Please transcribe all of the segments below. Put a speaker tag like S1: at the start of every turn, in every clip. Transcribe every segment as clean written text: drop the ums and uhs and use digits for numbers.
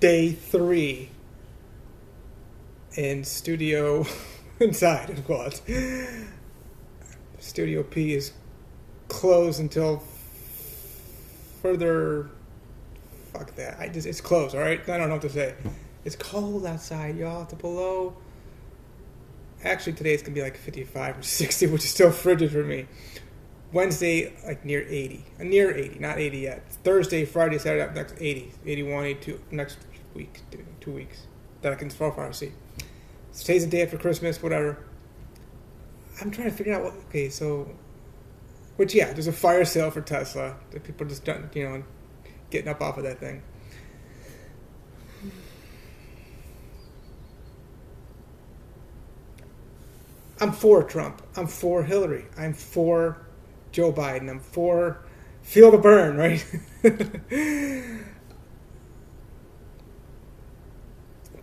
S1: day 3 in studio inside of quads. Studio P is closed until further. Fuck that. It's closed, alright? I don't know what to say. It's cold outside, y'all. It's below. Actually, today it's going to be like 55 or 60, which is still frigid for me. Wednesday, like near 80. Near 80, not 80 yet. Thursday, Friday, Saturday, up next 80. 81, 82, next week, 2 weeks. That I can so far see. So today's the day after Christmas, whatever. I'm trying to figure out what. Okay, so. Which, yeah, there's a fire sale for Tesla. The people just, getting up off of that thing. I'm for Trump. I'm for Hillary. I'm for Joe Biden. I'm for feel the burn, right?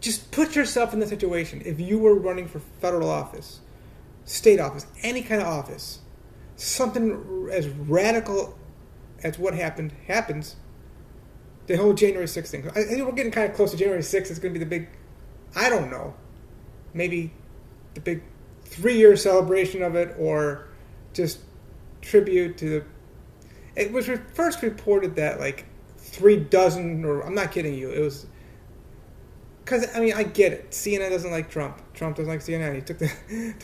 S1: Just put yourself in the situation. If you were running for federal office, state office, any kind of office, something as radical as what happens, the whole January 6th thing. I think we're getting kind of close to January 6th. It's going to be the big, I don't know, maybe the big 3-year celebration of it, or just tribute to the. It was first reported that like 36, or I'm not kidding you, it was. Because, I mean, I get it. CNN doesn't like Trump. Trump doesn't like CNN. He took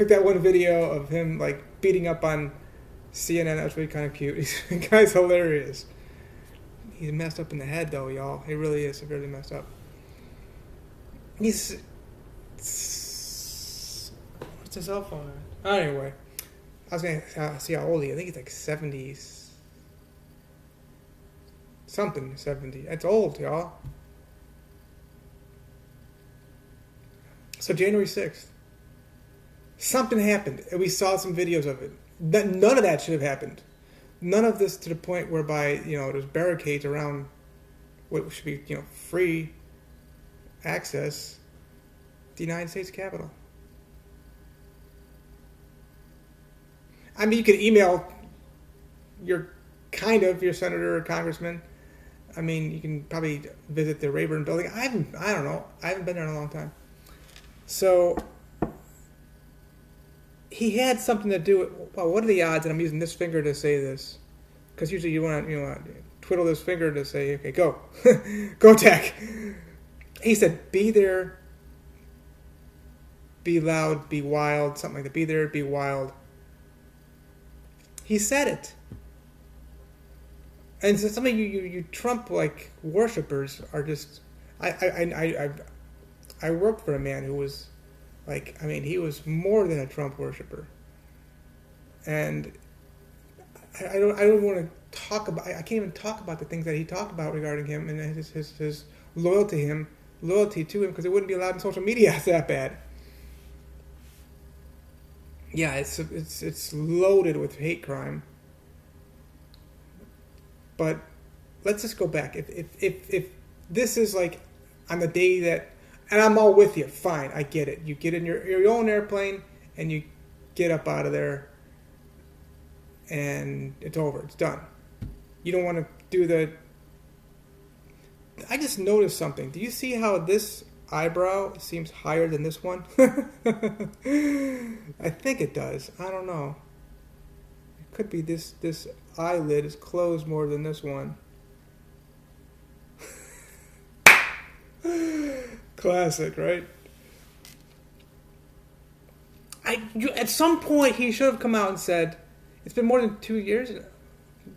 S1: that one video of him, like, beating up on CNN. That was really kind of cute. The guy's hilarious. He's messed up in the head, though, y'all. He really is severely messed up. What's his cell phone at? Anyway. I was going to see how old he is. I think he's like 70s. Something, 70. That's old, y'all. So January 6th, something happened, and we saw some videos of it. None of that should have happened. None of this to the point whereby, there's barricades around what should be, free access to the United States Capitol. I mean, you can email your senator or congressman. I mean, you can probably visit the Rayburn building. I don't know. I haven't been there in a long time. So, he had something to do with, well, what are the odds that I'm using this finger to say this? Because usually you want to, twiddle this finger to say, okay, go. Go tech. He said, be there, be loud, be wild, something like that. Be there, be wild. He said it. And so some of you Trump, like, worshippers are just, I worked for a man who was, he was more than a Trump worshiper. And I don't want to talk about, I can't even talk about the things that he talked about regarding him and his loyalty to him, because it wouldn't be allowed in social media. It's that bad. Yeah, it's loaded with hate crime. But let's just go back. If this is like on the day that, and I'm all with you, fine, I get it. You get in your own airplane and you get up out of there and it's over, it's done. You don't want to do the. I just noticed something. Do you see how this eyebrow seems higher than this one? I think it does. I don't know. It could be this eyelid is closed more than this one. Classic, right? At some point, he should have come out and said, it's been more than 2 years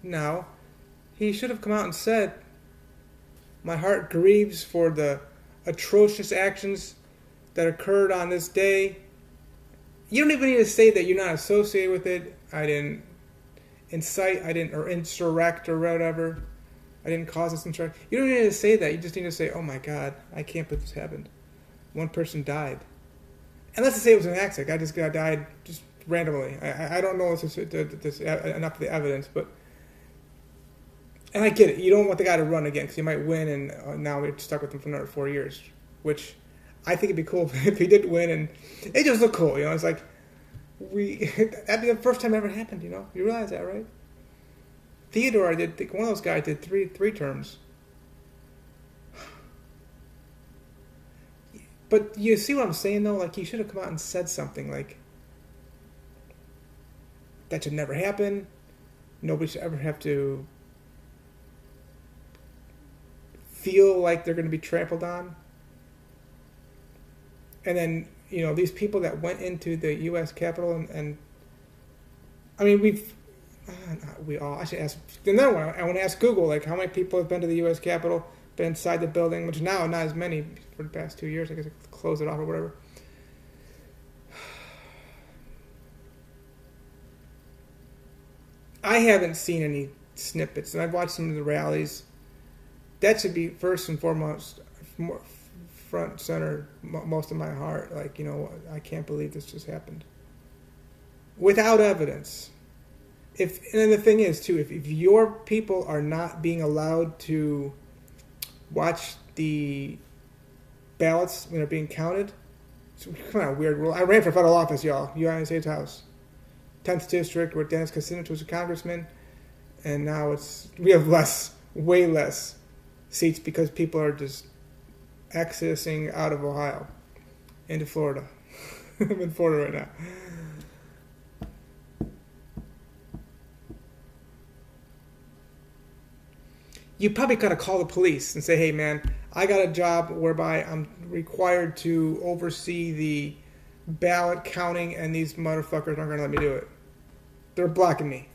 S1: now, he should have come out and said, my heart grieves for the atrocious actions that occurred on this day. You don't even need to say that you're not associated with it. I didn't incite, or insurrect, or whatever. I didn't cause this insurrection. You don't need to say that. You just need to say, oh my God, I can't believe this happened. One person died. And let's just say it was an accident. Guy just died just randomly. I don't know if there's enough of the evidence, but. And I get it. You don't want the guy to run again because he might win, and now we're stuck with him for another 4 years. Which I think it'd be cool if he did win, and it just looked cool. It's like that'd be the first time it ever happened. You realize that, right? Theodore one of those guys did three terms. But you see what I'm saying, though? Like, he should have come out and said something like, that should never happen. Nobody should ever have to feel like they're going to be trampled on. And then, these people that went into the U.S. Capitol and I mean, I should ask, another one, I want to ask Google, like, how many people have been to the U.S. Capitol, been inside the building, which now, not as many for the past 2 years, I guess I closed it off or whatever. I haven't seen any snippets, and I've watched some of the rallies. That should be first and foremost, front center, most of my heart. Like, I can't believe this just happened. Without evidence. And then the thing is, too, if your people are not being allowed to watch the ballots when they're being counted, it's kind of a weird rule. I ran for federal office, y'all, United States House. 10th District, where Dennis Kucinich was a congressman, and now we have way less seats because people are just accessing out of Ohio into Florida. I'm in Florida right now. You probably gotta call the police and say, hey man, I got a job whereby I'm required to oversee the ballot counting, and these motherfuckers aren't gonna let me do it. They're blocking me.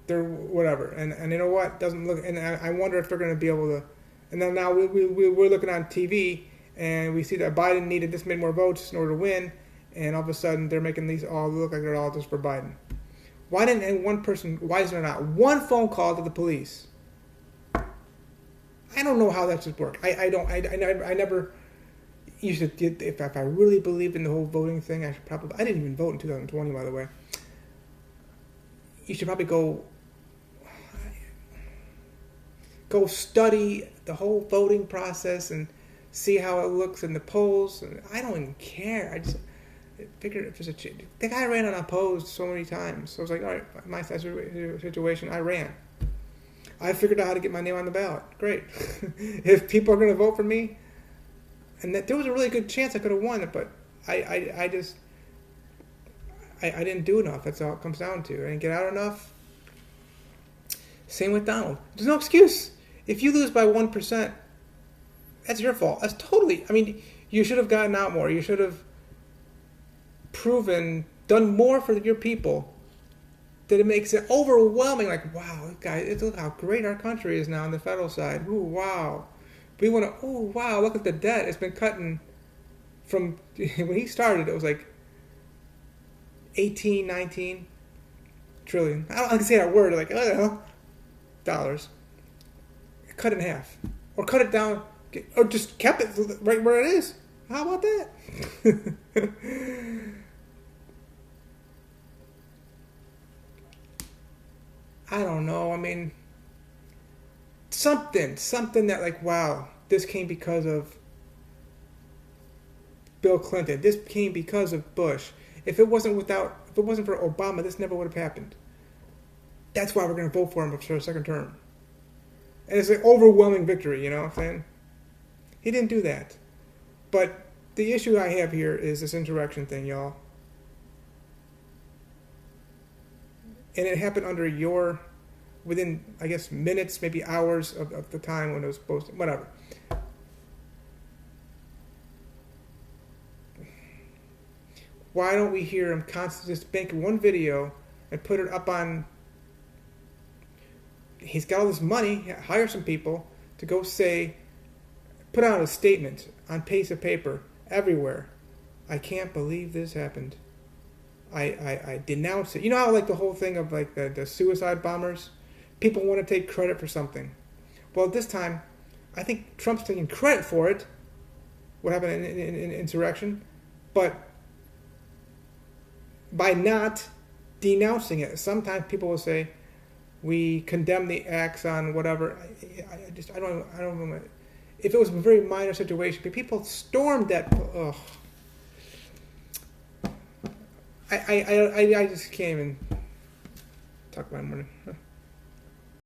S1: They're whatever. And you know what? Doesn't look. And I wonder if they're gonna be able to. And then now we're looking on TV and we see that Biden needed this many more votes in order to win, and all of a sudden they're making these all look like they're all just for Biden. Why is there not one phone call to the police? I don't know how that should work. I never used to get, if I really believed in the whole voting thing, I didn't even vote in 2020, by the way. You should probably go study the whole voting process and see how it looks in the polls. And I don't even care. I just figured if there's the guy ran unopposed so many times. So I was like, all right, my situation, I ran. I figured out how to get my name on the ballot. Great. If people are going to vote for me, and that there was a really good chance I could have won it, but I didn't do enough. That's all it comes down to. I didn't get out enough. Same with Donald. There's no excuse. If you lose by 1%, that's your fault. That's totally. I mean, you should have gotten out more. You should have done more for your people. That it makes it overwhelming. Like, wow, guys, look how great our country is now on the federal side. Ooh, wow. We want to. Ooh, wow. Look at the debt. It's been cutting from when he started. It was like 18, 19 trillion. I can say that word. Like, I don't know, dollars. Cut it in half, or cut it down, or just kept it right where it is. How about that? I don't know. I mean, something that, like, wow, this came because of Bill Clinton. This came because of Bush. If it wasn't for Obama, this never would have happened. That's why we're going to vote for him for a second term. And it's an overwhelming victory, you know what I'm saying? He didn't do that. But the issue I have here is this insurrection thing, y'all. And it happened within, I guess, minutes, maybe hours of the time when it was supposed to, whatever. Why don't we hear him constantly just make one video and put it up on, he's got all this money, hire some people to go put out a statement on piece of paper everywhere. I can't believe this happened. I denounce it. You know how, like, the whole thing of, like, the suicide bombers? People want to take credit for something. Well, this time, I think Trump's taking credit for it, what happened in insurrection, but by not denouncing it. Sometimes people will say, we condemn the acts on whatever. I don't know. If it was a very minor situation, but people stormed that. Ugh. I just can't even talk about it more.